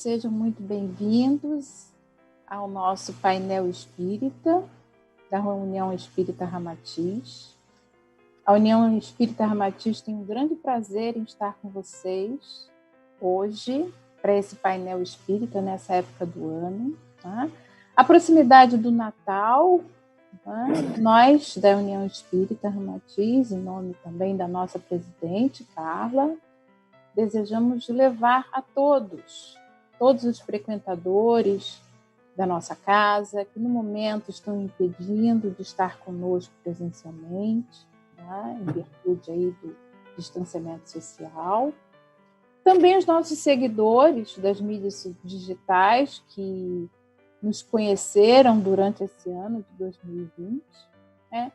sejam muito bem-vindos ao nosso painel espírita da União Espírita Ramatiz. A União Espírita Ramatiz tem um grande prazer em estar com vocês hoje, para esse painel espírita, nessa época do ano. Tá? A proximidade do Natal, tá? Nós, da União Espírita Ramatiz, em nome também da nossa presidente, Carla, desejamos levar a todos os frequentadores da nossa casa, que no momento estão impedindo de estar conosco presencialmente, né, em virtude aí do distanciamento social. Também os nossos seguidores das mídias digitais, que nos conheceram durante esse ano de 2020, né,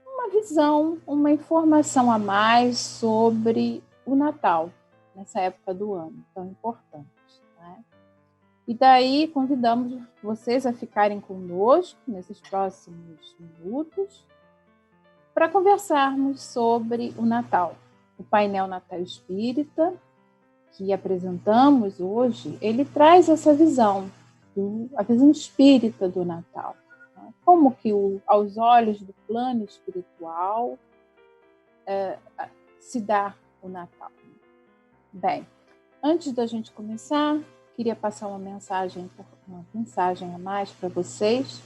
uma visão, uma informação a mais sobre o Natal, nessa época do ano tão importante. Né? E daí convidamos vocês a ficarem conosco nesses próximos minutos para conversarmos sobre o Natal. O painel Natal Espírita, que apresentamos hoje, ele traz essa visão, a visão espírita do Natal. Né? Como que, aos olhos do plano espiritual, se dá o Natal. Bem, antes da gente começar, queria passar uma mensagem a mais para vocês.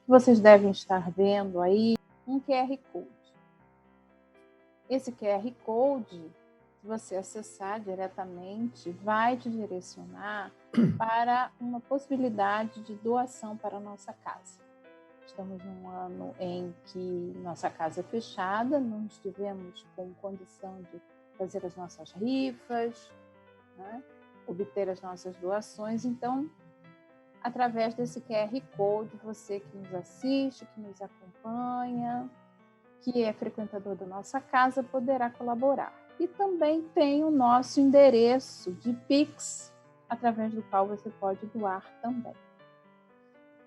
Vocês devem estar vendo aí um QR Code. Esse QR Code, se você acessar diretamente, vai te direcionar para uma possibilidade de doação para a nossa casa. Estamos num ano em que nossa casa é fechada, não estivemos com condição de fazer as nossas rifas, né? Obter as nossas doações. Então, através desse QR Code, você que nos assiste, que nos acompanha, que é frequentador da nossa casa, poderá colaborar. E também tem o nosso endereço de Pix, através do qual você pode doar também.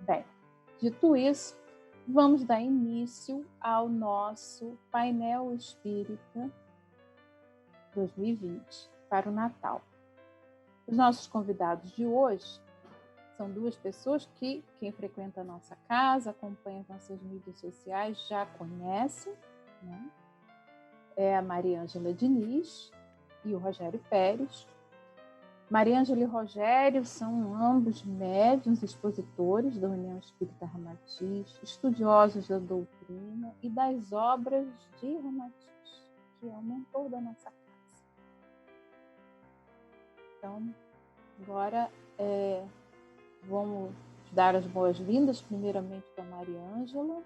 Bem, dito isso, vamos dar início ao nosso painel espírita 2020 para o Natal. Os nossos convidados de hoje são duas pessoas que quem frequenta a nossa casa, acompanha as nossas mídias sociais, já conhece, né? É a Mariângela Diniz e o Rogério Pérez. Mariângela e Rogério são ambos médiuns expositores da União Espírita Ramatiz, estudiosos da doutrina e das obras de Ramatiz, que é o mentor da nossa casa. Então, agora vamos dar as boas-vindas, primeiramente para a Mariângela.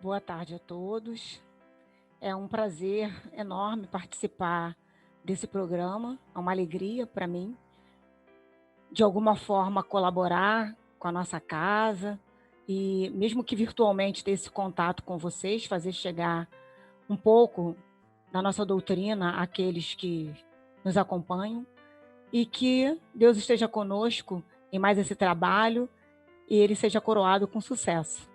Boa tarde a todos. É um prazer enorme participar desse programa, é uma alegria para mim, de alguma forma colaborar com a nossa casa e, mesmo que virtualmente, ter esse contato com vocês, fazer chegar um pouco da nossa doutrina àqueles que nos acompanham e que Deus esteja conosco em mais esse trabalho e ele seja coroado com sucesso.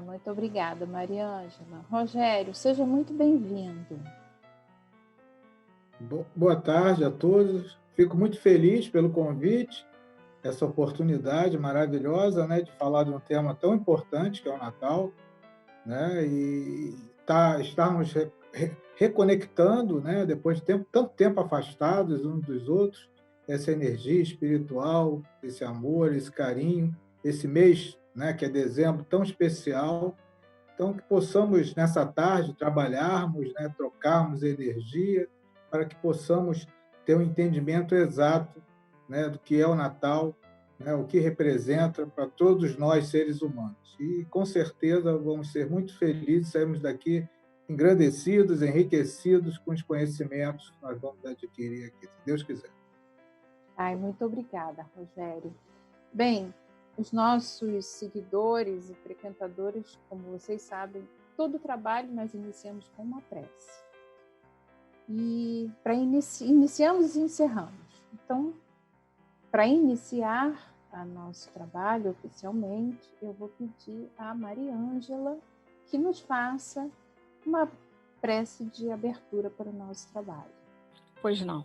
Muito obrigada, Mariângela. Rogério, seja muito bem-vindo. Boa tarde a todos. Fico muito feliz pelo convite, essa oportunidade maravilhosa, né, de falar de um tema tão importante que é o Natal, né, e estarmos reconectando, né, depois de tanto tempo afastados uns dos outros, essa energia espiritual, esse amor, esse carinho, esse mês, né, que é dezembro, tão especial. Então, que possamos, nessa tarde, trabalharmos, né, trocarmos energia, para que possamos ter um entendimento exato, né, do que é o Natal, né, o que representa para todos nós, seres humanos. E, com certeza, vamos ser muito felizes, sairmos daqui engrandecidos, enriquecidos com os conhecimentos que nós vamos adquirir aqui, se Deus quiser. Muito obrigada, Rogério. Bem, os nossos seguidores e frequentadores, como vocês sabem, todo o trabalho nós iniciamos com uma prece. E iniciamos e encerramos. Então, para iniciar o nosso trabalho oficialmente, eu vou pedir à Mariângela que nos faça uma prece de abertura para o nosso trabalho. Pois não.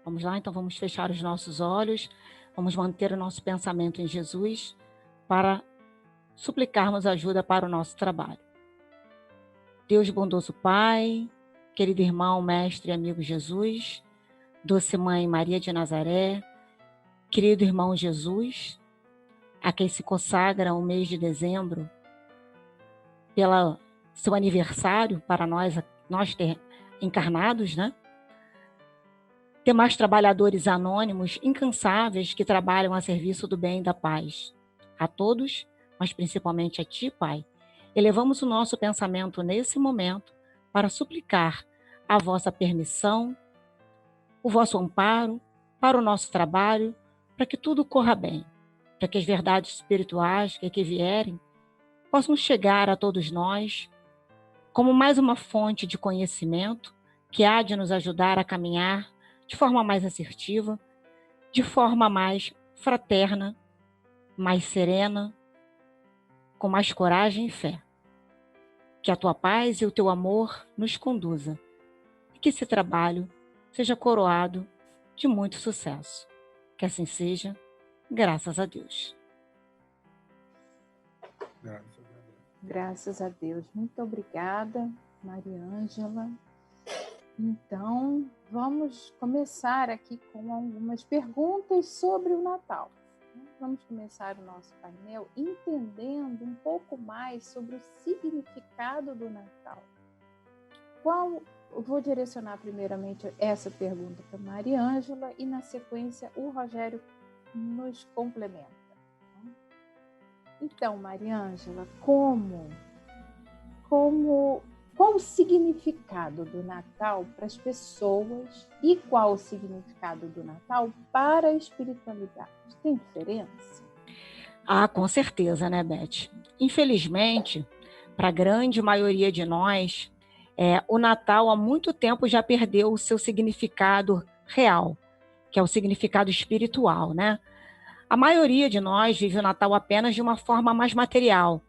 Vamos lá, então vamos fechar os nossos olhos, vamos manter o nosso pensamento em Jesus para suplicarmos ajuda para o nosso trabalho. Deus bondoso Pai, querido irmão, mestre e amigo Jesus, doce mãe Maria de Nazaré, querido irmão Jesus, a quem se consagra o mês de dezembro, pelo seu aniversário para nós encarnados, né? Demais trabalhadores anônimos, incansáveis, que trabalham a serviço do bem e da paz. A todos, mas principalmente a Ti, Pai, elevamos o nosso pensamento nesse momento para suplicar a vossa permissão, o vosso amparo para o nosso trabalho, para que tudo corra bem, para que as verdades espirituais que vierem possam chegar a todos nós como mais uma fonte de conhecimento que há de nos ajudar a caminhar de forma mais assertiva, de forma mais fraterna, mais serena, com mais coragem e fé. Que a tua paz e o teu amor nos conduza e que esse trabalho seja coroado de muito sucesso. Que assim seja, graças a Deus. Graças a Deus. Muito obrigada, Maria Ângela. Então, vamos começar aqui com algumas perguntas sobre o Natal. Vamos começar o nosso painel entendendo um pouco mais sobre o significado do Natal. Eu vou direcionar primeiramente essa pergunta para Maria Ângela e, na sequência, o Rogério nos complementa. Então, Maria Ângela, qual o significado do Natal para as pessoas e qual o significado do Natal para a espiritualidade? Tem diferença? Ah, com certeza, né, Beth? Infelizmente, para a grande maioria de nós, o Natal há muito tempo já perdeu o seu significado real, que é o significado espiritual, né? A maioria de nós vive o Natal apenas de uma forma mais material,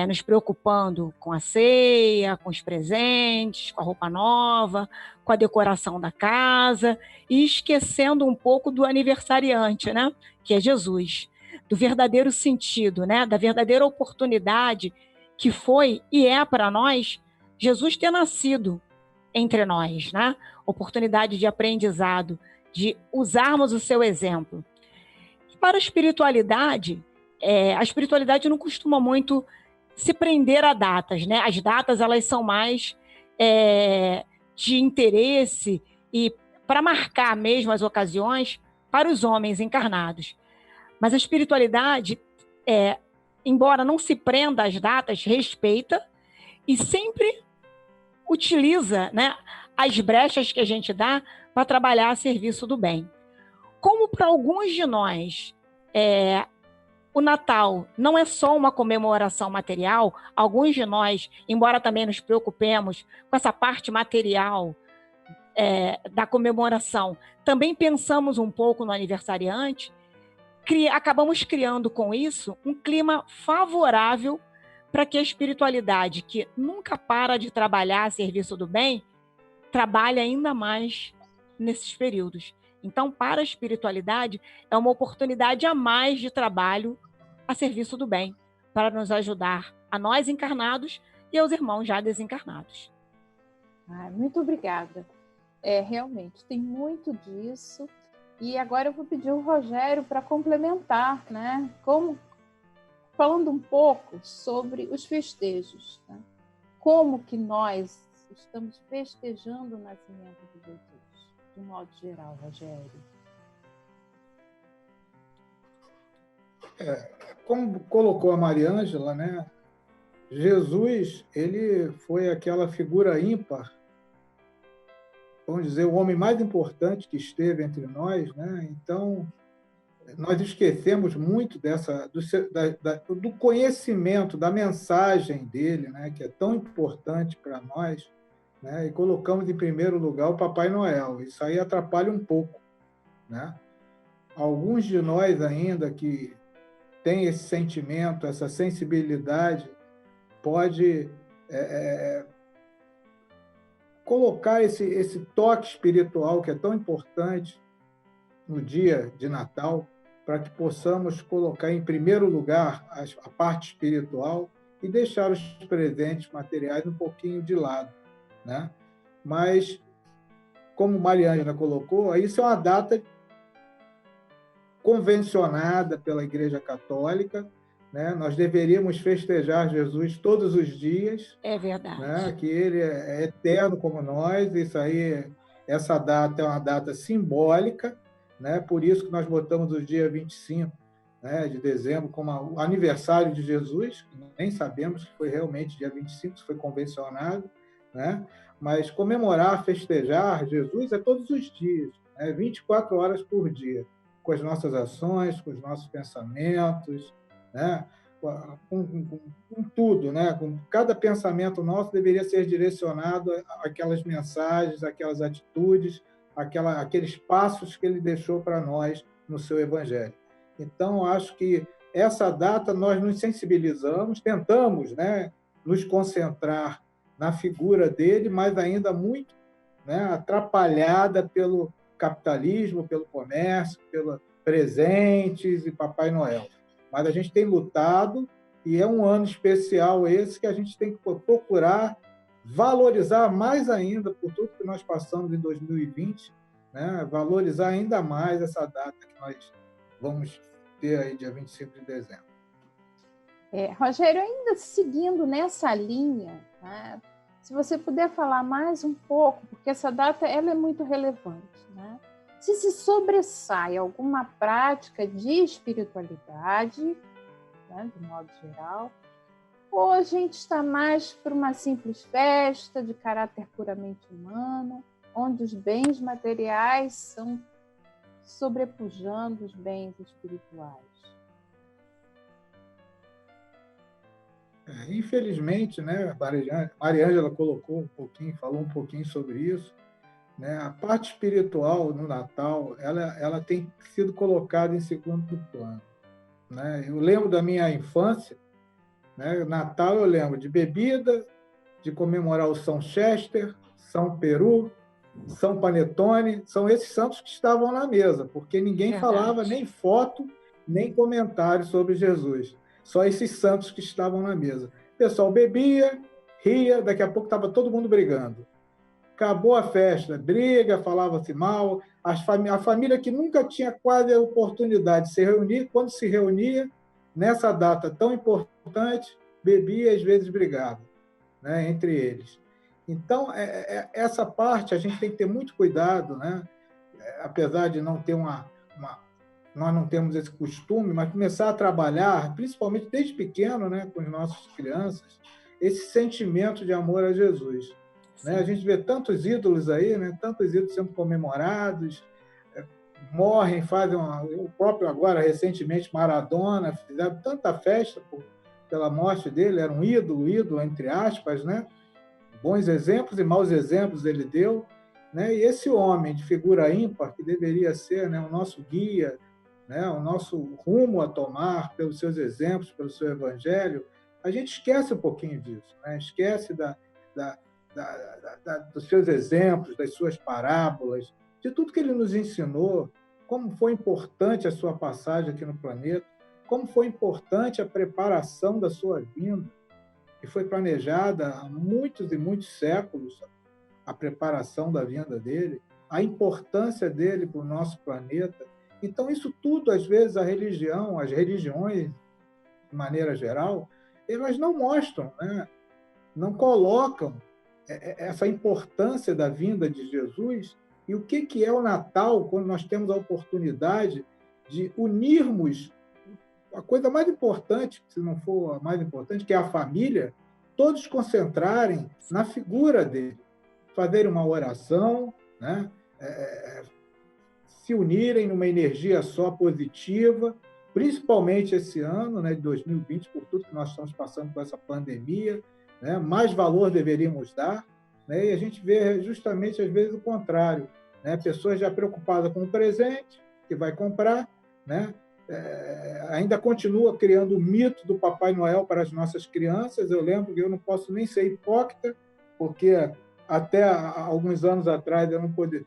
nos preocupando com a ceia, com os presentes, com a roupa nova, com a decoração da casa e esquecendo um pouco do aniversariante, né? Que é Jesus, do verdadeiro sentido, né? Da verdadeira oportunidade que foi e é para nós Jesus ter nascido entre nós, né? Oportunidade de aprendizado, de usarmos o seu exemplo. E para a espiritualidade não costuma muito se prender a datas, né? As datas, elas são mais de interesse e para marcar mesmo as ocasiões para os homens encarnados. Mas a espiritualidade, embora não se prenda às datas, respeita e sempre utiliza, né, as brechas que a gente dá para trabalhar a serviço do bem. Como para alguns de nós, o Natal não é só uma comemoração material, alguns de nós, embora também nos preocupemos com essa parte material da comemoração, também pensamos um pouco no aniversariante, acabamos criando com isso um clima favorável para que a espiritualidade, que nunca para de trabalhar a serviço do bem, trabalhe ainda mais nesses períodos. Então, para a espiritualidade, é uma oportunidade a mais de trabalho a serviço do bem, para nos ajudar a nós encarnados e aos irmãos já desencarnados. Muito obrigada. Realmente, tem muito disso. E agora eu vou pedir o Rogério para complementar, né? Falando um pouco sobre os festejos, né? Como que nós estamos festejando o nascimento de Jesus, de um modo geral, Rogério? Como colocou a Maria Ângela, né? Jesus, ele foi aquela figura ímpar, vamos dizer, o homem mais importante que esteve entre nós, né? Então, nós esquecemos muito do conhecimento, da mensagem dele, né? Que é tão importante para nós, né? E colocamos em primeiro lugar o Papai Noel. Isso aí atrapalha um pouco, né? Alguns de nós ainda que tem esse sentimento, essa sensibilidade, pode colocar esse toque espiritual que é tão importante no dia de Natal, para que possamos colocar em primeiro lugar a parte espiritual e deixar os presentes materiais um pouquinho de lado, né? Mas, como Mariângela colocou, isso é uma data convencionada pela Igreja Católica, né? Nós deveríamos festejar Jesus todos os dias, É verdade. né? Que ele é eterno como nós. Isso aí, essa data é uma data simbólica, né? Por isso que nós botamos o dia 25, né, de dezembro como o aniversário de Jesus, que nem sabemos que foi realmente dia 25, se foi convencionado, né? Mas comemorar, festejar Jesus é todos os dias, né? 24 horas por dia, com as nossas ações, com os nossos pensamentos, né? Com tudo, né? Com cada pensamento nosso deveria ser direcionado àquelas mensagens, àquelas atitudes, aqueles passos que ele deixou para nós no seu Evangelho. Então, acho que essa data nós nos sensibilizamos, tentamos, né, nos concentrar na figura dele, mas ainda muito, né, atrapalhada pelo capitalismo, pelo comércio, pelos presentes e Papai Noel. Mas a gente tem lutado e é um ano especial esse que a gente tem que procurar valorizar mais ainda por tudo que nós passamos em 2020, né? Valorizar ainda mais essa data que nós vamos ter aí dia 25 de dezembro. Rogério, ainda seguindo nessa linha, né? Se você puder falar mais um pouco, porque essa data ela é muito relevante, né? Se sobressai alguma prática de espiritualidade, né, de modo geral, ou a gente está mais por uma simples festa de caráter puramente humano, onde os bens materiais são sobrepujando os bens espirituais? Infelizmente, né, Mariângela colocou um pouquinho, falou um pouquinho sobre isso, né? A parte espiritual no Natal, ela tem sido colocada em segundo plano, né? Eu lembro da minha infância, né? Natal eu lembro de bebida, de comemorar o São Chester, São Peru, São Panetone, são esses santos que estavam na mesa, porque ninguém falava nem foto, nem comentário sobre Jesus. Só esses santos que estavam na mesa. O pessoal bebia, ria, daqui a pouco estava todo mundo brigando. Acabou a festa, briga, falava-se mal. A família que nunca tinha quase a oportunidade de se reunir, quando se reunia, nessa data tão importante, bebia e às vezes brigava, né, entre eles. Então, essa parte a gente tem que ter muito cuidado, né? Apesar de não ter nós não temos esse costume, mas começar a trabalhar, principalmente desde pequeno, né, com as nossas crianças, esse sentimento de amor a Jesus. Né? A gente vê tantos ídolos aí, né? Tantos ídolos sendo comemorados, morrem, fazem o próprio agora, recentemente, Maradona, fizeram tanta festa pela morte dele, era um ídolo, entre aspas, né? Bons exemplos e maus exemplos ele deu, né? E esse homem de figura ímpar, que deveria ser, né, o nosso guia, né, o nosso rumo a tomar pelos seus exemplos, pelo seu evangelho, a gente esquece um pouquinho disso, né? Esquece dos seus exemplos, das suas parábolas, de tudo que ele nos ensinou, como foi importante a sua passagem aqui no planeta, como foi importante a preparação da sua vinda, que foi planejada há muitos e muitos séculos, a preparação da vinda dele, a importância dele para o nosso planeta. Então, isso tudo, às vezes, as religiões, de maneira geral, elas não mostram, né? Não colocam essa importância da vinda de Jesus e o que é o Natal, quando nós temos a oportunidade de unirmos a coisa mais importante, se não for a mais importante, que é a família, todos concentrarem na figura dele, fazerem uma oração, né? Se unirem numa energia só positiva, principalmente esse ano, né, de 2020, por tudo que nós estamos passando com essa pandemia, né? Mais valor deveríamos dar, né? E a gente vê justamente, às vezes, o contrário, né? Pessoas já preocupadas com o presente que vai comprar, né? Ainda continua criando o mito do Papai Noel para as nossas crianças. Eu lembro que eu não posso nem ser hipócrita, porque até alguns anos atrás, eu não podia.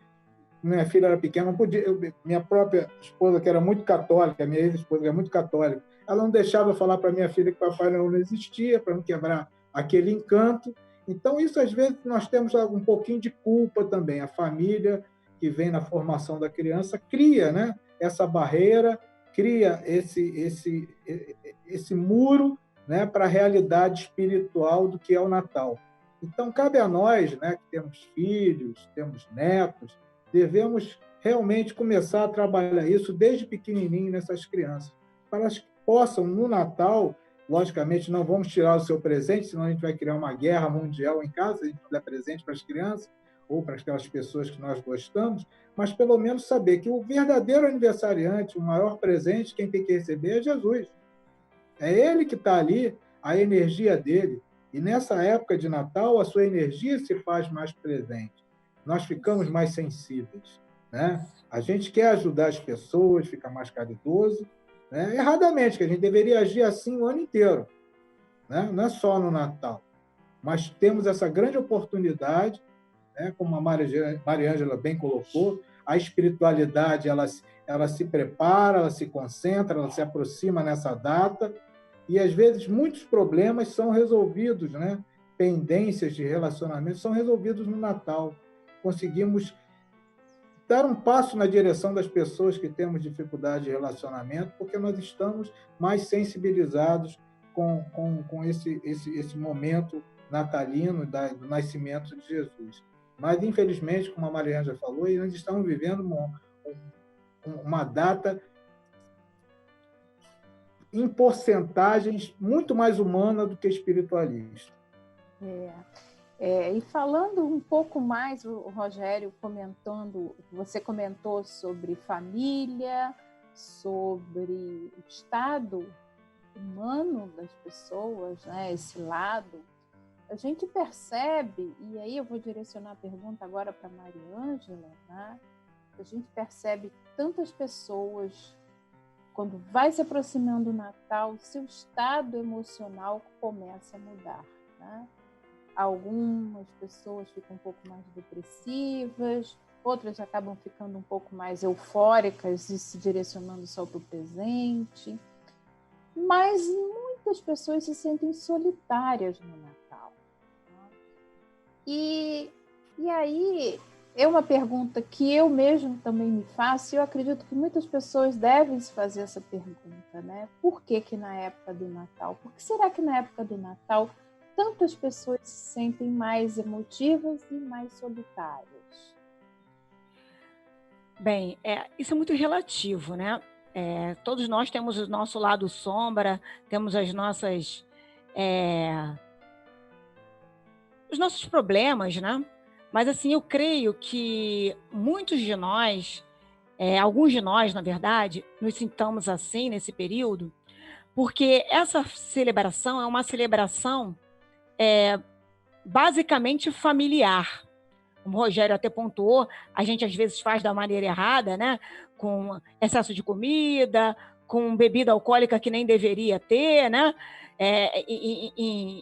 Minha filha era pequena, não podia. Minha própria esposa, que era muito católica, minha ex-esposa, que era muito católica, ela não deixava eu falar para minha filha que Papai Noel não existia, para não quebrar aquele encanto. Então, isso, às vezes, nós temos um pouquinho de culpa também. A família, que vem na formação da criança, cria, né, essa barreira, cria esse muro, né, para a realidade espiritual do que é o Natal. Então, cabe a nós, né, que temos filhos, temos netos, devemos realmente começar a trabalhar isso desde pequenininho nessas crianças, para elas possam, no Natal, logicamente, não vamos tirar o seu presente, senão a gente vai criar uma guerra mundial em casa, se a gente não der presente para as crianças ou para aquelas pessoas que nós gostamos, mas pelo menos saber que o verdadeiro aniversariante, o maior presente, quem tem que receber é Jesus. É ele que está ali, a energia dele. E nessa época de Natal, a sua energia se faz mais presente. Nós ficamos mais sensíveis, né? A gente quer ajudar as pessoas, fica mais caridoso, né? Erradamente, que a gente deveria agir assim o ano inteiro, né? Não é só no Natal. Mas temos essa grande oportunidade, né? Como a Maria Ângela bem colocou, a espiritualidade ela se prepara, ela se concentra, ela se aproxima nessa data, e às vezes muitos problemas são resolvidos, né? Pendências de relacionamento são resolvidos no Natal. Conseguimos dar um passo na direção das pessoas que temos dificuldade de relacionamento, porque nós estamos mais sensibilizados com esse momento natalino do nascimento de Jesus. Mas, infelizmente, como a Maria Ângela falou, nós estamos vivendo uma data em porcentagens muito mais humana do que espiritualista. E falando um pouco mais, o Rogério você comentou sobre família, sobre o estado humano das pessoas, né? Esse lado. A gente percebe, e aí eu vou direcionar a pergunta agora para a Maria Ângela, né? A gente percebe tantas pessoas, quando vai se aproximando do Natal, seu estado emocional começa a mudar, né? Algumas pessoas ficam um pouco mais depressivas, outras acabam ficando um pouco mais eufóricas e se direcionando só para o presente. Mas muitas pessoas se sentem solitárias no Natal. E aí é uma pergunta que eu mesmo também me faço, e eu acredito que muitas pessoas devem se fazer essa pergunta, né? Por que na época do Natal? Por que será que na época do Natal tantas pessoas se sentem mais emotivas e mais solitárias? Bem, isso é muito relativo, né? Todos nós temos o nosso lado sombra, temos os nossos problemas, né? Mas, assim, eu creio que muitos de nós, alguns de nós, na verdade, nos sintamos assim nesse período, porque essa celebração é uma celebração basicamente familiar. Como o Rogério até pontuou, a gente às vezes faz da maneira errada, né? Com excesso de comida, com bebida alcoólica que nem deveria ter, né?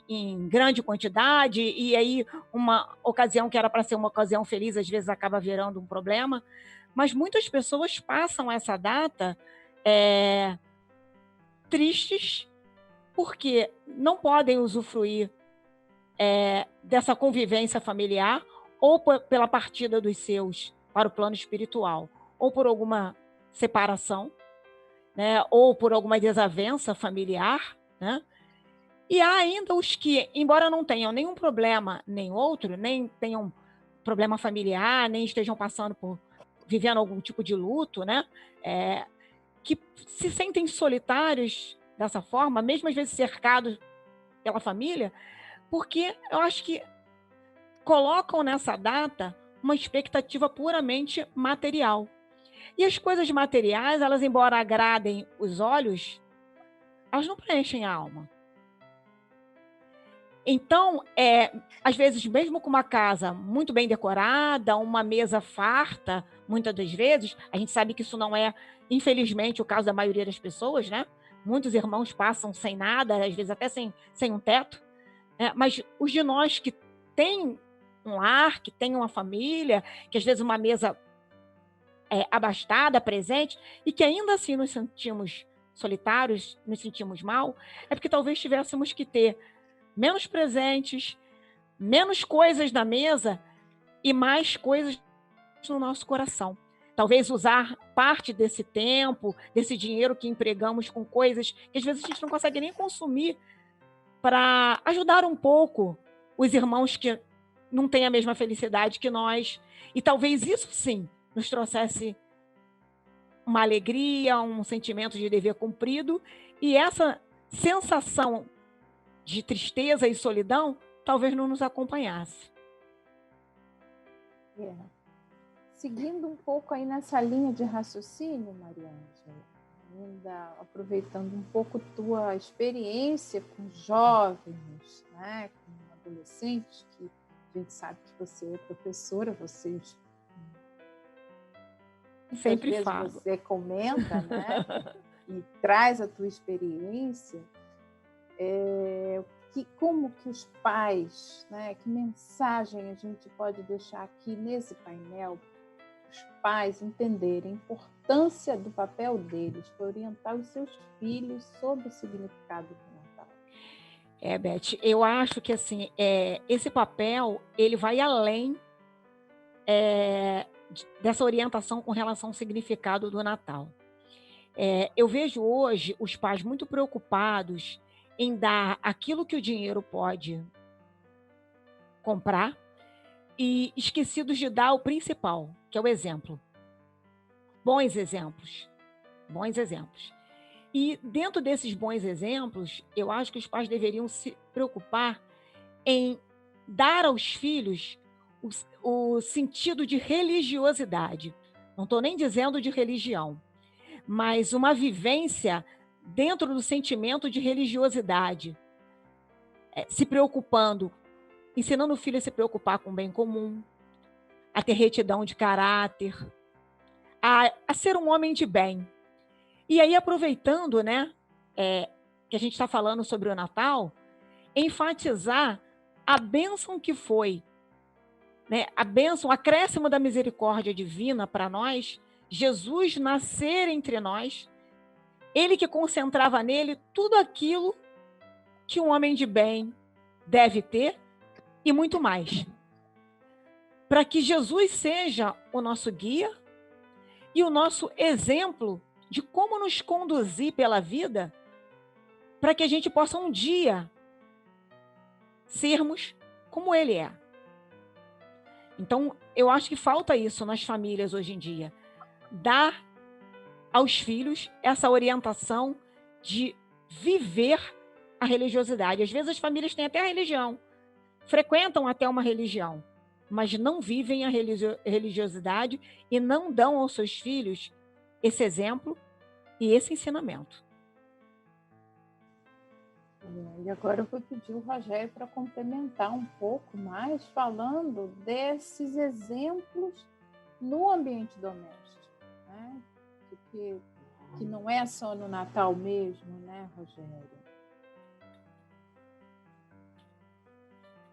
Em grande quantidade, e aí uma ocasião que era para ser uma ocasião feliz, às vezes acaba virando um problema. Mas muitas pessoas passam essa data tristes porque não podem usufruir dessa convivência familiar, ou pela partida dos seus para o plano espiritual, ou por alguma separação, né, ou por alguma desavença familiar, né? E há ainda os que, embora não tenham nenhum problema nem outro, nem tenham problema familiar, nem estejam vivendo algum tipo de luto, né? Que se sentem solitários dessa forma, mesmo às vezes cercados pela família, porque eu acho que colocam nessa data uma expectativa puramente material. E as coisas materiais, elas, embora agradem os olhos, elas não preenchem a alma. Então, às vezes, mesmo com uma casa muito bem decorada, uma mesa farta, muitas das vezes, a gente sabe que isso não é, infelizmente, o caso da maioria das pessoas, né? Muitos irmãos passam sem nada, às vezes até sem um teto, né? Mas os de nós que têm um lar, que tem uma família, que às vezes uma mesa abastada, presente, e que ainda assim nos sentimos solitários, nos sentimos mal, é porque talvez tivéssemos que ter menos presentes, menos coisas na mesa e mais coisas no nosso coração. Talvez usar parte desse tempo, desse dinheiro que empregamos com coisas que às vezes a gente não consegue nem consumir, para ajudar um pouco os irmãos que não têm a mesma felicidade que nós. E talvez isso sim nos trouxesse uma alegria, um sentimento de dever cumprido, e essa sensação de tristeza e solidão talvez não nos acompanhasse. Seguindo um pouco aí nessa linha de raciocínio, Maria Ângela, ainda aproveitando um pouco tua experiência com jovens, né, com adolescentes, que a gente sabe que você é professora, você sempre falo. Você comenta, né, e traz a tua experiência, como que os pais, né, que mensagem a gente pode deixar aqui nesse painel, os pais entenderem a importância do papel deles para orientar os seus filhos sobre o significado do Natal. Beth, eu acho que assim, esse papel ele vai além dessa orientação com relação ao significado do Natal. Eu vejo hoje os pais muito preocupados em dar aquilo que o dinheiro pode comprar e esquecidos de dar o principal, que é o exemplo. Bons exemplos. Bons exemplos. E dentro desses bons exemplos, eu acho que os pais deveriam se preocupar em dar aos filhos o sentido de religiosidade. Não estou nem dizendo de religião, mas uma vivência dentro do sentimento de religiosidade, se preocupando, ensinando o filho a se preocupar com o bem comum, a ter retidão de caráter, a ser um homem de bem. E aí, aproveitando, né, que a gente está falando sobre o Natal, enfatizar a bênção que foi, né, a bênção, o acréscimo da misericórdia divina para nós, Jesus nascer entre nós, ele que concentrava nele tudo aquilo que um homem de bem deve ter e muito mais. Para que Jesus seja o nosso guia e o nosso exemplo de como nos conduzir pela vida, para que a gente possa um dia sermos como ele é. Então, eu acho que falta isso nas famílias hoje em dia. Dar aos filhos essa orientação de viver a religiosidade. Às vezes as famílias têm até a religião, frequentam até uma religião, mas não vivem a religiosidade e não dão aos seus filhos esse exemplo e esse ensinamento. E agora eu vou pedir o Rogério para complementar um pouco mais, falando desses exemplos no ambiente doméstico, né? Que não é só no Natal mesmo, né, Rogério?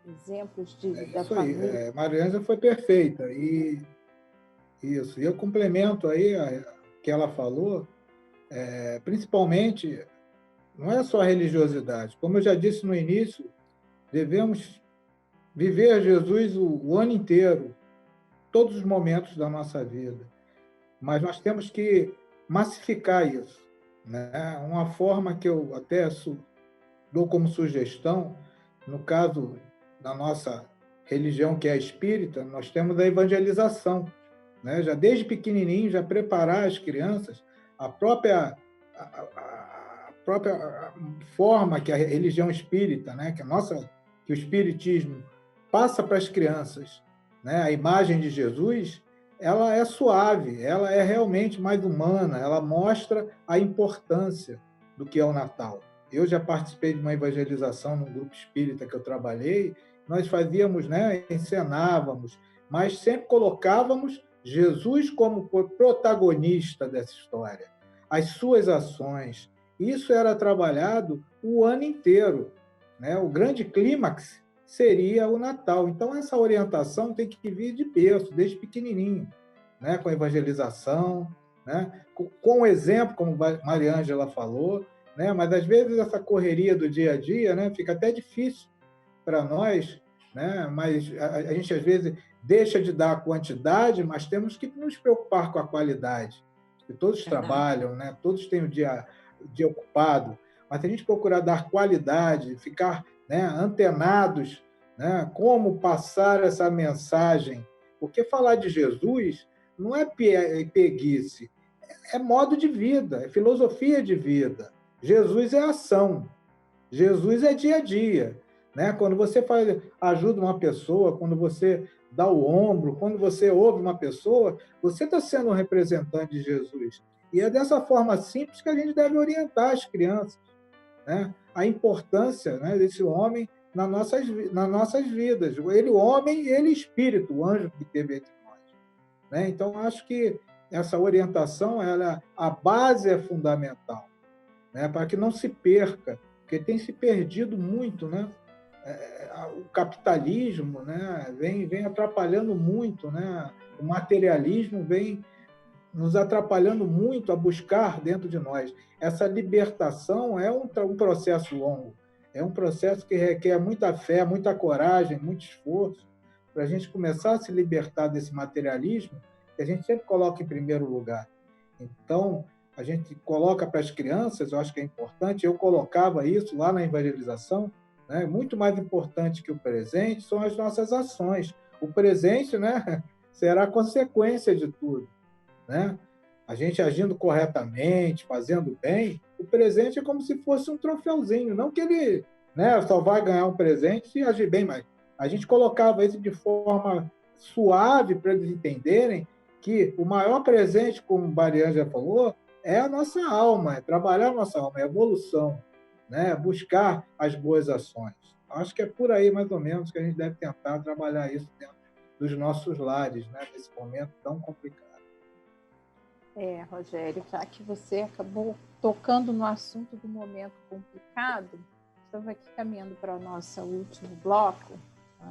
Exemplos da família. Aí, Maria Ângela foi perfeita. E eu complemento aí que ela falou, principalmente, não é só a religiosidade. Como eu já disse no início, devemos viver Jesus o ano inteiro, todos os momentos da nossa vida. Mas nós temos que massificar isso, né? Uma forma que eu até dou como sugestão, no caso da nossa religião, que é a espírita, nós temos a evangelização, né? Já desde pequenininho, já preparar as crianças, a própria forma que a religião espírita, né? que o espiritismo passa para as crianças, né? A imagem de Jesus, ela é suave, ela é realmente mais humana, ela mostra a importância do que é o Natal. Eu já participei de uma evangelização num grupo espírita que eu trabalhei, nós fazíamos, né, encenávamos, mas sempre colocávamos Jesus como protagonista dessa história, as suas ações. Isso era trabalhado o ano inteiro, né? O grande clímax seria o Natal. Então, essa orientação tem que vir de berço, desde pequenininho, né? Com a evangelização, né? Com o exemplo, como Maria Ângela falou, né? Mas, às vezes, essa correria do dia a dia, né? Fica até difícil para nós, né? Mas a gente, às vezes, deixa de dar a quantidade, mas temos que nos preocupar com a qualidade. Porque todos trabalham, né? Todos têm o dia ocupado, mas se a gente procurar dar qualidade, ficar, né, antenados, né, como passar essa mensagem, porque falar de Jesus não é preguice, é modo de vida, é filosofia de vida. Jesus é ação, Jesus é dia a dia, né? Quando você ajuda uma pessoa, quando você dá o ombro, quando você ouve uma pessoa, você está sendo um representante de Jesus. E é dessa forma simples que a gente deve orientar as crianças, né? A importância, né, desse homem nas nossas vidas. Ele homem e ele espírito, o anjo que teve entre nós, né? Então, acho que essa orientação, a base é fundamental, né, para que não se perca, porque tem se perdido muito, né? O capitalismo, né, vem atrapalhando muito, né? O materialismo vem nos atrapalhando muito a buscar dentro de nós. Essa libertação é um processo longo, é um processo que requer muita fé, muita coragem, muito esforço, para a gente começar a se libertar desse materialismo que a gente sempre coloca em primeiro lugar. Então, a gente coloca para as crianças, eu acho que é importante, eu colocava isso lá na evangelização, né? Muito mais importante que o presente são as nossas ações. O presente, né, será consequência de tudo, né? A gente agindo corretamente, fazendo bem, o presente é como se fosse um troféuzinho, não que ele, né, só vai ganhar um presente se agir bem, mas a gente colocava isso de forma suave para eles entenderem que o maior presente, como o Mariana já falou, é a nossa alma, é trabalhar a nossa alma, é a evolução, né? Buscar as boas ações. Acho que é por aí, mais ou menos, que a gente deve tentar trabalhar isso dentro dos nossos lares, né? Nesse momento tão complicado. Rogério, já que você acabou tocando no assunto do momento complicado, estamos aqui caminhando para o nosso último bloco. Tá?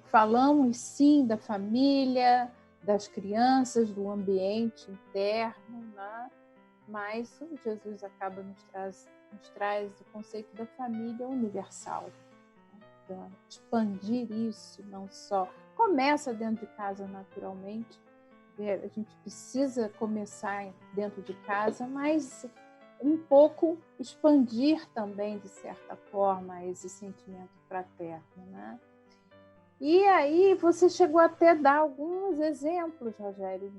Falamos, sim, da família, das crianças, do ambiente interno, né? Mas Jesus acaba nos traz o conceito da família universal. Né? Expandir isso, não só... Começa dentro de casa, naturalmente, a gente precisa começar dentro de casa, mas um pouco expandir também, de certa forma, esse sentimento fraterno, né? E aí você chegou até a dar alguns exemplos, Rogério,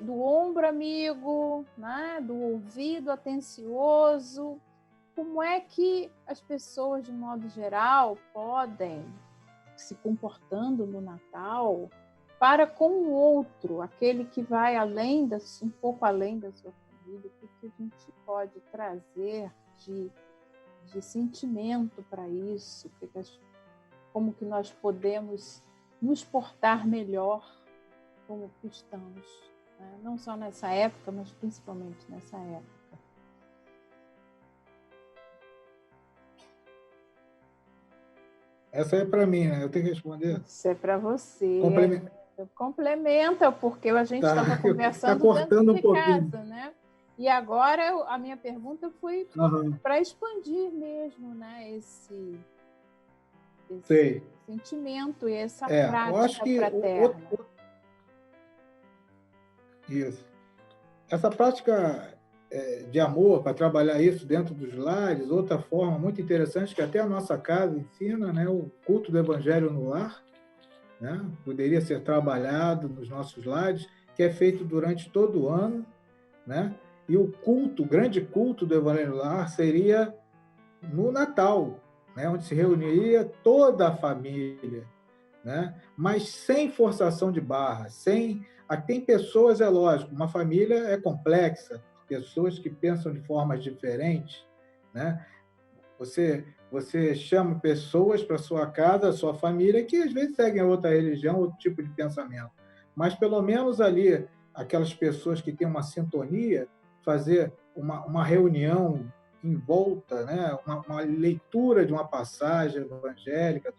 do ombro amigo, né? Do ouvido atencioso. Como é que as pessoas, de modo geral, podem se comportando no Natal para com o outro, aquele que vai um pouco além da sua família, o que a gente pode trazer de sentimento para isso, como que nós podemos nos portar melhor como cristãos, né? Não só nessa época, mas principalmente nessa época. Essa é para mim, né? Eu tenho que responder? Isso é para você. Complementa, porque a gente estava conversando cortando dentro de casa, né? E agora a minha pergunta foi para expandir mesmo, né? Esse sentimento e essa prática eu acho que fraterna. Isso. Essa prática de amor, para trabalhar isso dentro dos lares, outra forma muito interessante, que até a nossa casa ensina, né? O culto do Evangelho no lar, né? Poderia ser trabalhado nos nossos lares, que é feito durante todo o ano, né? E o grande culto do Evangelho no lar seria no Natal, né? Onde se reuniria toda a família, né? Mas sem forçação de barra, tem pessoas, é lógico, uma família é complexa, pessoas que pensam de formas diferentes, né? Você chama pessoas para sua casa, sua família, que às vezes seguem outra religião, outro tipo de pensamento. Mas, pelo menos ali, aquelas pessoas que têm uma sintonia, fazer uma reunião envolta, né? Uma leitura de uma passagem evangélica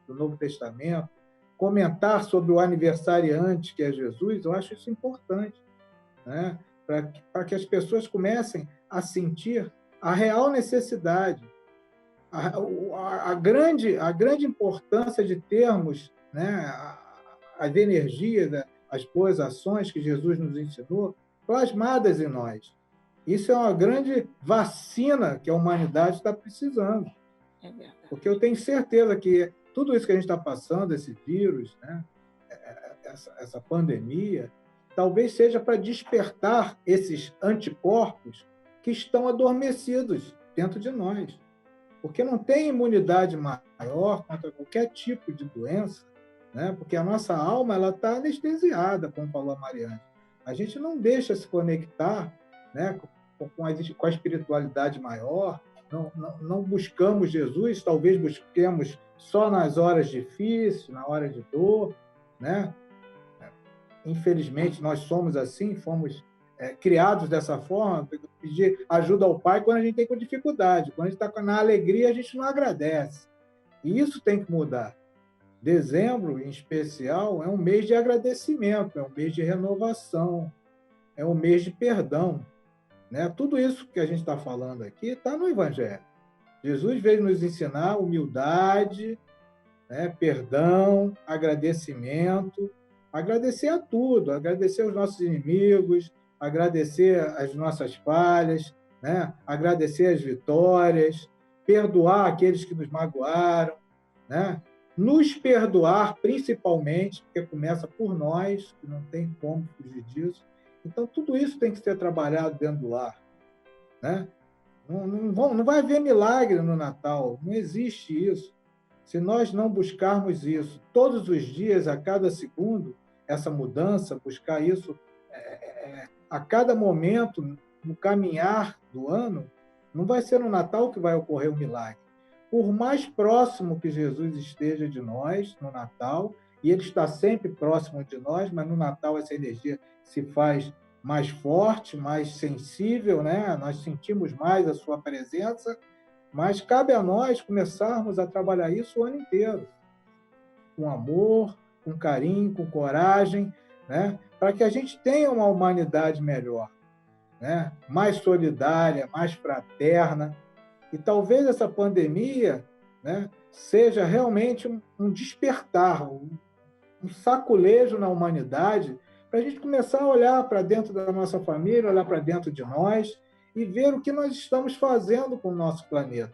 do Novo Testamento, comentar sobre o aniversariante, que é Jesus, eu acho isso importante, né? Para que as pessoas comecem a sentir a real necessidade, a grande importância de termos, né, as energias, as boas ações que Jesus nos ensinou, plasmadas em nós. Isso é uma grande vacina que a humanidade está precisando. É verdade. Porque eu tenho certeza que tudo isso que a gente está passando, esse vírus, né, essa pandemia, talvez seja para despertar esses anticorpos que estão adormecidos dentro de nós. Porque não tem imunidade maior contra qualquer tipo de doença, né? Porque a nossa alma está anestesiada, como falou a Mariane. A gente não deixa se conectar, né, com a espiritualidade maior, não buscamos Jesus, talvez busquemos só nas horas difíceis, na hora de dor, né? Infelizmente, nós somos assim, fomos criados dessa forma, pedir ajuda ao Pai quando a gente tem com dificuldade. Quando a gente está na alegria, a gente não agradece. E isso tem que mudar. Dezembro, em especial, é um mês de agradecimento, é um mês de renovação, é um mês de perdão, né? Tudo isso que a gente está falando aqui está no Evangelho. Jesus veio nos ensinar humildade, né? Perdão, agradecimento, agradecer a tudo, agradecer aos nossos inimigos, agradecer as nossas falhas, né? Agradecer as vitórias, perdoar aqueles que nos magoaram, né? Nos perdoar, principalmente, porque começa por nós, que não tem como fugir disso. Então, tudo isso tem que ser trabalhado dentro do lar, né? Não vai haver milagre no Natal, não existe isso. Se nós não buscarmos isso todos os dias, a cada segundo, essa mudança, buscar isso a cada momento, no caminhar do ano, não vai ser no Natal que vai ocorrer o milagre. Por mais próximo que Jesus esteja de nós, no Natal, e Ele está sempre próximo de nós, mas no Natal essa energia se faz mais forte, mais sensível, né? Nós sentimos mais a sua presença, mas cabe a nós começarmos a trabalhar isso o ano inteiro, com amor, com carinho, com coragem, né? Para que a gente tenha uma humanidade melhor, né? Mais solidária, mais fraterna. E talvez essa pandemia, né, seja realmente um despertar, um saculejo na humanidade, para a gente começar a olhar para dentro da nossa família, olhar para dentro de nós e ver o que nós estamos fazendo com o nosso planeta.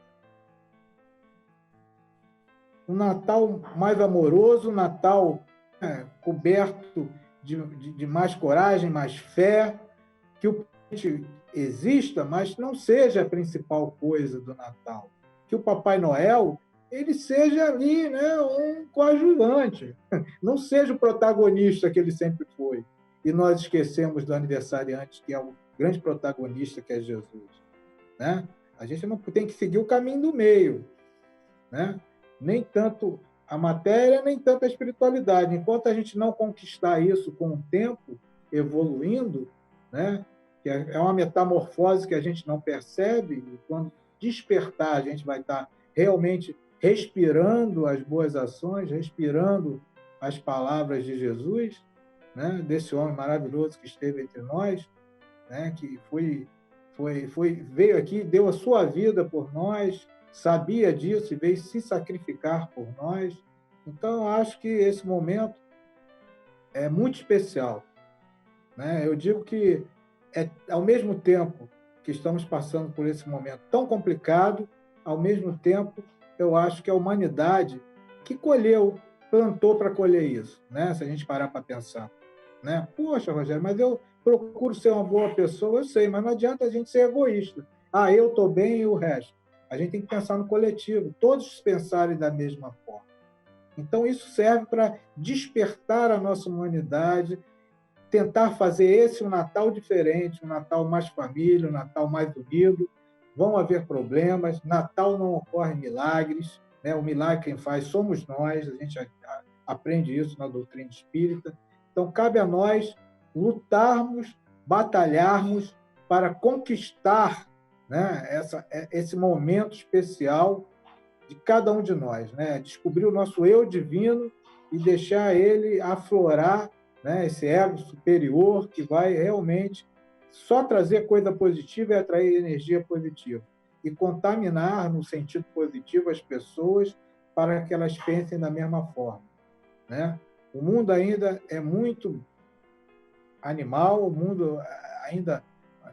Um Natal mais amoroso, um Natal coberto de mais coragem, mais fé, que o presente exista, mas não seja a principal coisa do Natal. Que o Papai Noel ele seja ali, né, um coadjuvante, não seja o protagonista que ele sempre foi. E nós esquecemos do aniversariante, que é o grande protagonista, que é Jesus, né? A gente não tem que seguir o caminho do meio, né? Nem tanto a matéria, nem tanto a espiritualidade. Enquanto a gente não conquistar isso com o tempo, evoluindo, né? Que é uma metamorfose que a gente não percebe, e quando despertar, a gente vai estar realmente respirando as boas ações, respirando as palavras de Jesus, né? Desse homem maravilhoso que esteve entre nós, né? Que veio aqui, deu a sua vida por nós, sabia disso e veio se sacrificar por nós. Então, eu acho que esse momento é muito especial, né? Eu digo que, ao mesmo tempo que estamos passando por esse momento tão complicado, ao mesmo tempo, eu acho que a humanidade que plantou para colher isso, né? Se a gente parar para pensar, né? Poxa, Rogério, mas eu procuro ser uma boa pessoa, eu sei, mas não adianta a gente ser egoísta. Ah, eu estou bem e o resto. A gente tem que pensar no coletivo, todos pensarem da mesma forma. Então, isso serve para despertar a nossa humanidade, tentar fazer esse um Natal diferente, um Natal mais família, um Natal mais unido. Vão haver problemas, Natal não ocorre milagres, né? O milagre quem faz somos nós, a gente aprende isso na doutrina espírita. Então, cabe a nós lutarmos, batalharmos para conquistar né? Esse momento especial de cada um de nós, né? Descobrir o nosso eu divino e deixar ele aflorar, né? Esse ego superior que vai realmente só trazer coisa positiva e atrair energia positiva e contaminar no sentido positivo as pessoas para que elas pensem da mesma forma, né? O mundo ainda é muito animal, o mundo ainda,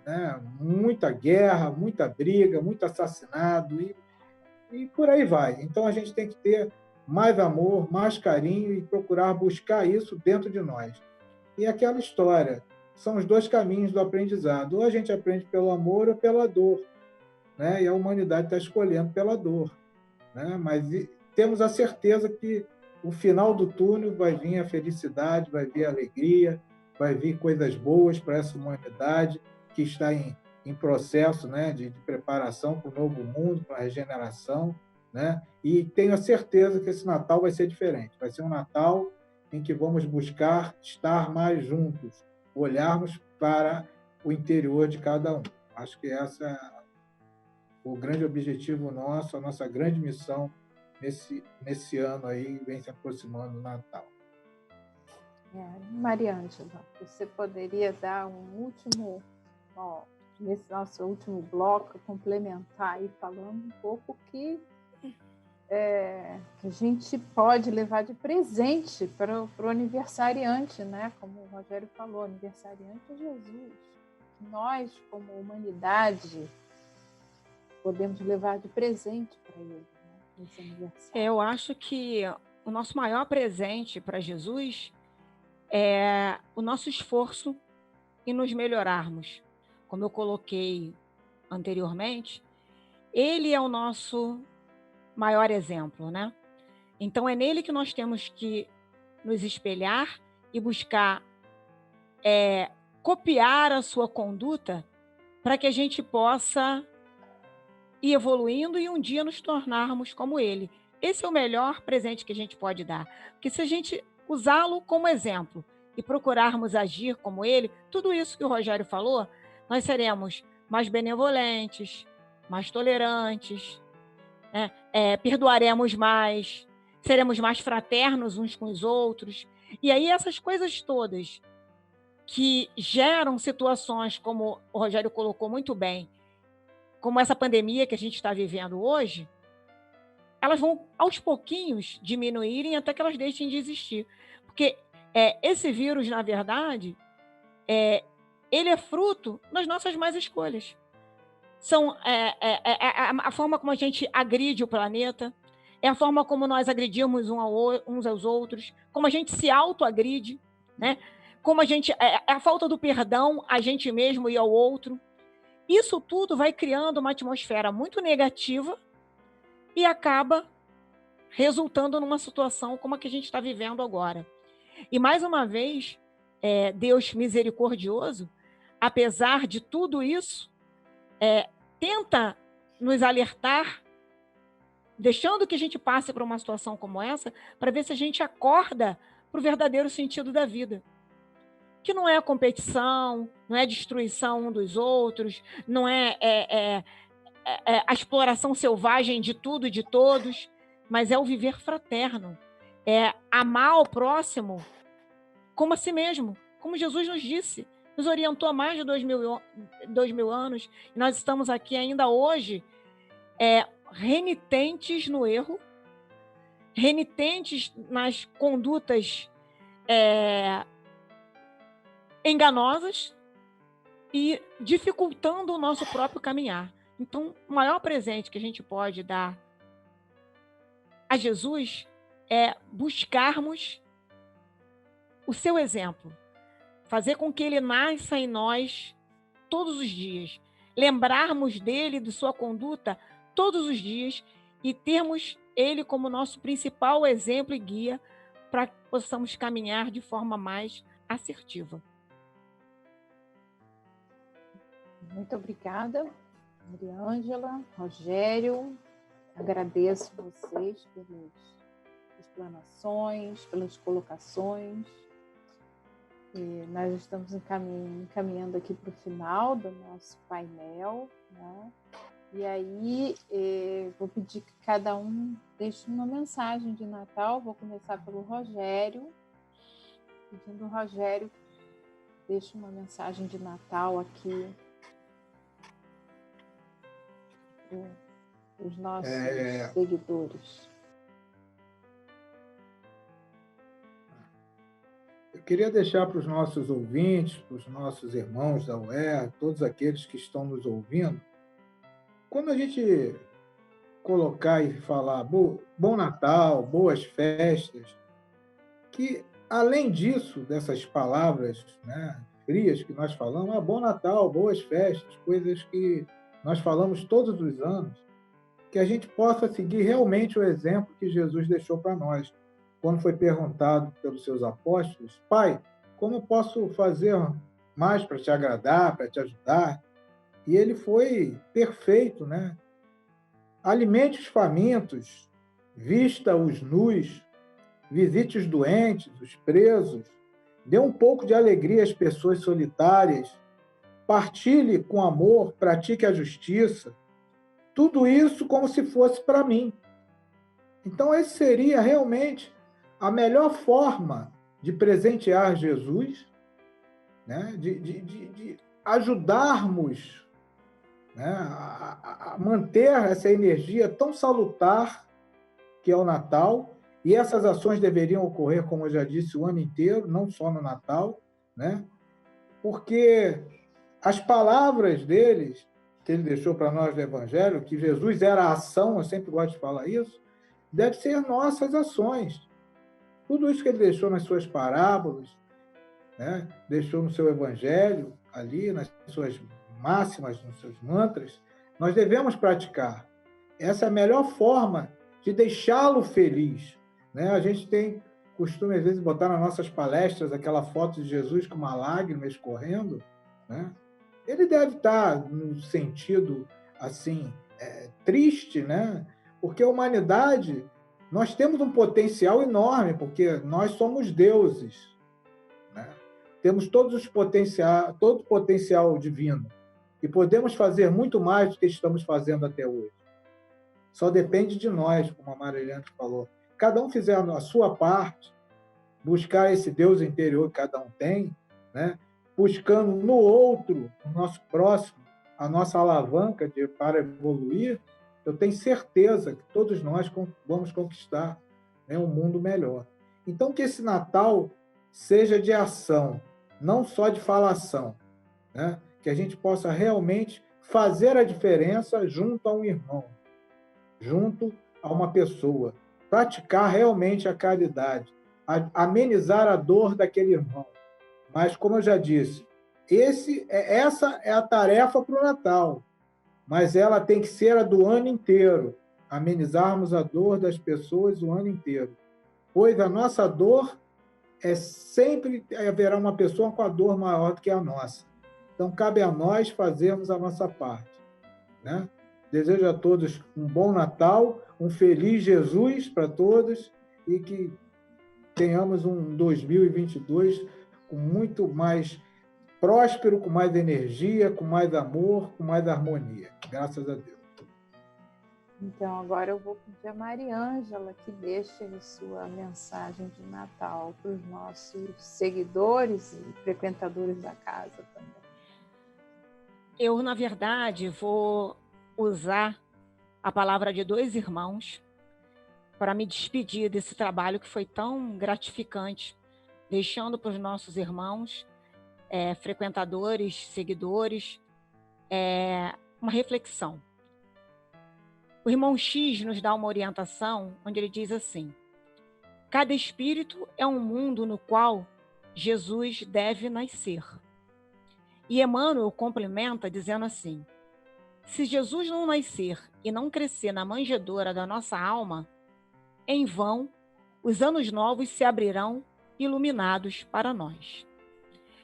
né, muita guerra, muita briga, muito assassinado e por aí vai. Então a gente tem que ter mais amor, mais carinho e procurar buscar isso dentro de nós. E aquela história, são os dois caminhos do aprendizado. Ou a gente aprende pelo amor ou pela dor, né? E a humanidade está escolhendo pela dor, né? Mas temos a certeza que o final do túnel vai vir a felicidade, vai vir a alegria, vai vir coisas boas para essa humanidade que está em processo, né, de preparação para o novo mundo, para a regeneração, né? E tenho a certeza que esse Natal vai ser diferente. Vai ser um Natal em que vamos buscar estar mais juntos, olharmos para o interior de cada um. Acho que essa é o grande objetivo nosso, a nossa grande missão nesse ano aí, vem se aproximando do Natal. Maria Ângela, você poderia dar um último, nesse nosso último bloco, complementar aí, falando um pouco que a gente pode levar de presente para o aniversariante, né? Como o Rogério falou, o aniversariante é Jesus. Nós, como humanidade, podemos levar de presente para ele, né, nesse aniversário. Eu acho que o nosso maior presente para Jesus é o nosso esforço em nos melhorarmos. Como eu coloquei anteriormente, ele é o nosso maior exemplo, né? Então é nele que nós temos que nos espelhar e buscar copiar a sua conduta para que a gente possa ir evoluindo e um dia nos tornarmos como ele. Esse é o melhor presente que a gente pode dar. Porque se a gente usá-lo como exemplo e procurarmos agir como ele, tudo isso que o Rogério falou, nós seremos mais benevolentes, mais tolerantes, né? Perdoaremos mais, seremos mais fraternos uns com os outros. E aí essas coisas todas que geram situações, como o Rogério colocou muito bem, como essa pandemia que a gente está vivendo hoje, elas vão aos pouquinhos diminuírem até que elas deixem de existir. Porque esse vírus, na verdade, ele é fruto das nossas más escolhas. São a forma como a gente agride o planeta, é a forma como nós agredimos uns aos outros, como a gente se autoagride, né? Como a gente a falta do perdão a gente mesmo e ao outro. Isso tudo vai criando uma atmosfera muito negativa e acaba resultando numa situação como a que a gente está vivendo agora. E, mais uma vez, Deus misericordioso, apesar de tudo isso, tenta nos alertar, deixando que a gente passe por uma situação como essa, para ver se a gente acorda para o verdadeiro sentido da vida. Que não é a competição, não é a destruição um dos outros, não é a exploração selvagem de tudo e de todos, mas é o viver fraterno, é amar o próximo como a si mesmo, como Jesus nos disse, nos orientou há mais de 2000 anos, e nós estamos aqui ainda hoje renitentes no erro, renitentes nas condutas enganosas e dificultando o nosso próprio caminhar. Então, o maior presente que a gente pode dar a Jesus é buscarmos o seu exemplo, fazer com que ele nasça em nós todos os dias, lembrarmos dele, de sua conduta todos os dias e termos ele como nosso principal exemplo e guia para que possamos caminhar de forma mais assertiva. Muito obrigada, Maria Ângela, Rogério. Agradeço vocês pelas explanações, pelas colocações. Nós estamos encaminhando aqui para o final do nosso painel, né? E aí, vou pedir que cada um deixe uma mensagem de Natal. Vou começar pelo Rogério, pedindo ao Rogério deixe uma mensagem de Natal aqui para os nossos seguidores. Eu queria deixar para os nossos ouvintes, para os nossos irmãos da UER, todos aqueles que estão nos ouvindo, quando a gente colocar e falar bom Natal, boas festas, que além disso, dessas palavras, né, frias que nós falamos, bom Natal, boas festas, coisas que nós falamos todos os anos, que a gente possa seguir realmente o exemplo que Jesus deixou para nós. Quando foi perguntado pelos seus apóstolos, Pai, como posso fazer mais para te agradar, para te ajudar? E ele foi perfeito, né? Alimente os famintos, vista os nus, visite os doentes, os presos, dê um pouco de alegria às pessoas solitárias, partilhe com amor, pratique a justiça. Tudo isso como se fosse para mim. Então, esse seria realmente a melhor forma de presentear Jesus, né? de ajudarmos, né? a manter essa energia tão salutar que é o Natal. E essas ações deveriam ocorrer, como eu já disse, o ano inteiro, não só no Natal, né? Porque as palavras deles, que ele deixou para nós no Evangelho, que Jesus era a ação, eu sempre gosto de falar isso, deve ser nossas ações. Tudo isso que ele deixou nas suas parábolas, né? Deixou no seu Evangelho, ali, nas suas máximas, nos seus mantras, nós devemos praticar. Essa é a melhor forma de deixá-lo feliz, né? A gente tem costume, às vezes, botar nas nossas palestras aquela foto de Jesus com uma lágrima escorrendo, né? Ele deve estar no sentido, assim, triste, né? Porque a humanidade, nós temos um potencial enorme, porque nós somos deuses, né? Temos todo o potencial divino e podemos fazer muito mais do que estamos fazendo até hoje. Só depende de nós, como a Marilene falou. Cada um fizer a sua parte, buscar esse Deus interior que cada um tem, né? Buscando no outro, no nosso próximo, a nossa alavanca para evoluir, eu tenho certeza que todos nós vamos conquistar, né, um mundo melhor. Então, que esse Natal seja de ação, não só de falação, né? Que a gente possa realmente fazer a diferença junto a um irmão, junto a uma pessoa, praticar realmente a caridade, amenizar a dor daquele irmão. Mas, como eu já disse, essa é a tarefa para o Natal, mas ela tem que ser a do ano inteiro, amenizarmos a dor das pessoas o ano inteiro, pois a nossa dor sempre haverá uma pessoa com a dor maior do que a nossa. Então, cabe a nós fazermos a nossa parte, né? Desejo a todos um bom Natal, um feliz Jesus para todos e que tenhamos um 2022 com muito mais próspero, com mais energia, com mais amor, com mais harmonia. Graças a Deus. Então, agora eu vou pedir a Mariângela que deixe sua mensagem de Natal para os nossos seguidores e frequentadores da casa também. Eu, na verdade, vou usar a palavra de dois irmãos para me despedir desse trabalho que foi tão gratificante, deixando para os nossos irmãos, frequentadores, seguidores, uma reflexão. O irmão X nos dá uma orientação onde ele diz assim: cada espírito é um mundo no qual Jesus deve nascer. E Emmanuel complementa dizendo assim: se Jesus não nascer e não crescer na manjedoura da nossa alma, em vão os anos novos se abrirão iluminados para nós.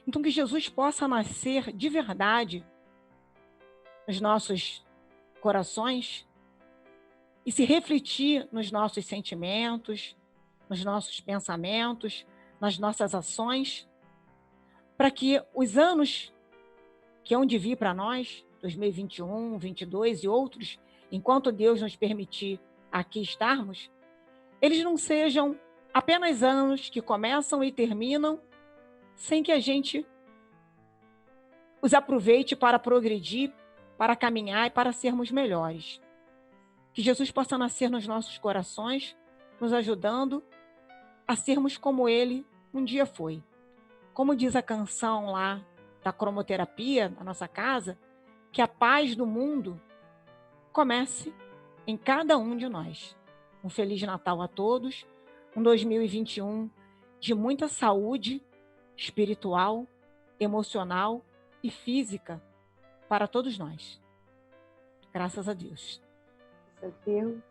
Então, que Jesus possa nascer de verdade nos nossos corações e se refletir nos nossos sentimentos, nos nossos pensamentos, nas nossas ações, para que os anos que hão de vir para nós, 2021, 2022 e outros, enquanto Deus nos permitir aqui estarmos, eles não sejam apenas anos que começam e terminam sem que a gente os aproveite para progredir, para caminhar e para sermos melhores. Que Jesus possa nascer nos nossos corações, nos ajudando a sermos como Ele um dia foi. Como diz a canção lá da cromoterapia, da nossa casa, que a paz do mundo comece em cada um de nós. Um Feliz Natal a todos, um 2021 de muita saúde espiritual, emocional e física para todos nós. Graças a Deus. Graças a Deus.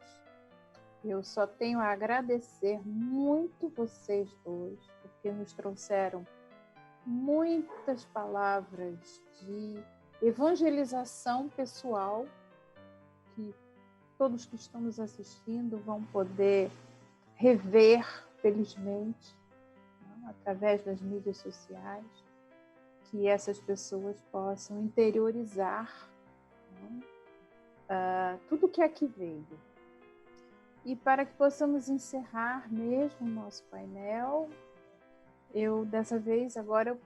Eu só tenho a agradecer muito vocês dois, porque nos trouxeram muitas palavras de evangelização pessoal que todos que estão nos assistindo vão poder rever, felizmente, através das mídias sociais, que essas pessoas possam interiorizar tudo que aqui veio. E para que possamos encerrar mesmo o nosso painel, eu, dessa vez, agora eu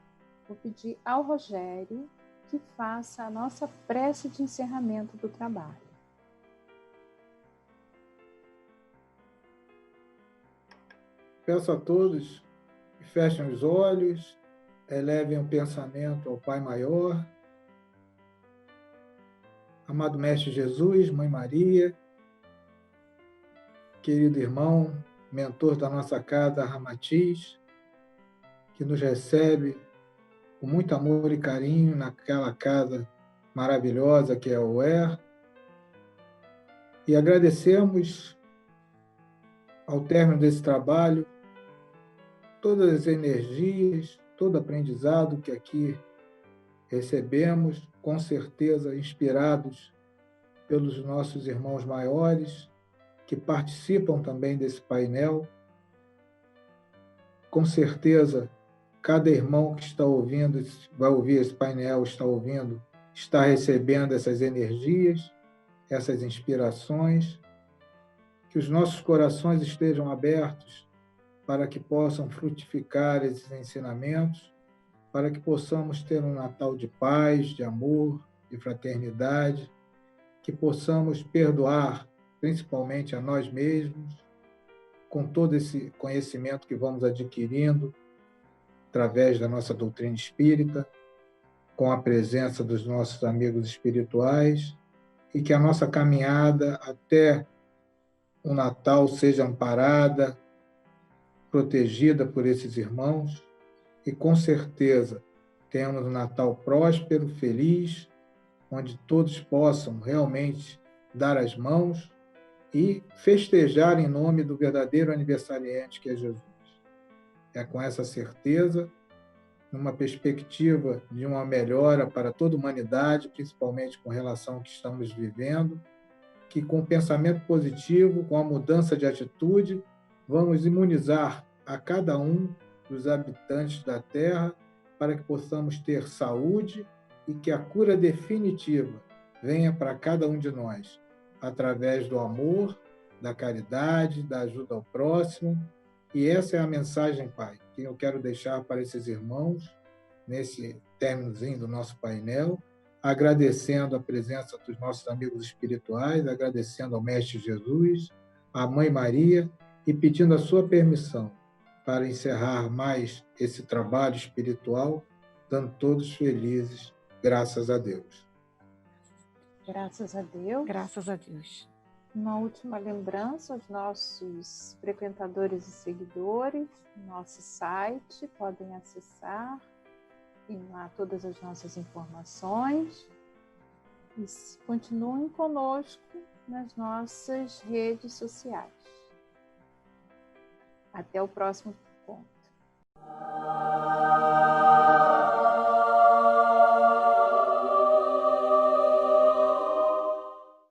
vou pedir ao Rogério que faça a nossa prece de encerramento do trabalho. Peço a todos que fechem os olhos, elevem o pensamento ao Pai Maior. Amado Mestre Jesus, Mãe Maria, querido irmão, mentor da nossa casa, Ramatiz, que nos recebe com muito amor e carinho naquela casa maravilhosa que é o UER. E agradecemos, ao término desse trabalho, todas as energias, todo aprendizado que aqui recebemos, com certeza inspirados pelos nossos irmãos maiores, que participam também desse painel. Com certeza, cada irmão que está ouvindo, vai ouvir esse painel, está recebendo essas energias, essas inspirações, que os nossos corações estejam abertos para que possam frutificar esses ensinamentos, para que possamos ter um Natal de paz, de amor, de fraternidade, que possamos perdoar, principalmente a nós mesmos, com todo esse conhecimento que vamos adquirindo através da nossa doutrina espírita, com a presença dos nossos amigos espirituais, e que a nossa caminhada até o Natal seja amparada, protegida por esses irmãos, e com certeza tenhamos um Natal próspero, feliz, onde todos possam realmente dar as mãos e festejar em nome do verdadeiro aniversariante que é Jesus. É com essa certeza, numa perspectiva de uma melhora para toda a humanidade, principalmente com relação ao que estamos vivendo, que com o pensamento positivo, com a mudança de atitude, vamos imunizar a cada um dos habitantes da Terra para que possamos ter saúde e que a cura definitiva venha para cada um de nós, através do amor, da caridade, da ajuda ao próximo. E essa é a mensagem, Pai, que eu quero deixar para esses irmãos, nesse términozinho do nosso painel, agradecendo a presença dos nossos amigos espirituais, agradecendo ao Mestre Jesus, à Mãe Maria, e pedindo a sua permissão para encerrar mais esse trabalho espiritual, dando todos felizes, graças a Deus. Graças a Deus. Graças a Deus. Uma última lembrança aos nossos frequentadores e seguidores, nosso site, podem acessar, tem lá todas as nossas informações, e continuem conosco nas nossas redes sociais. Até o próximo ponto.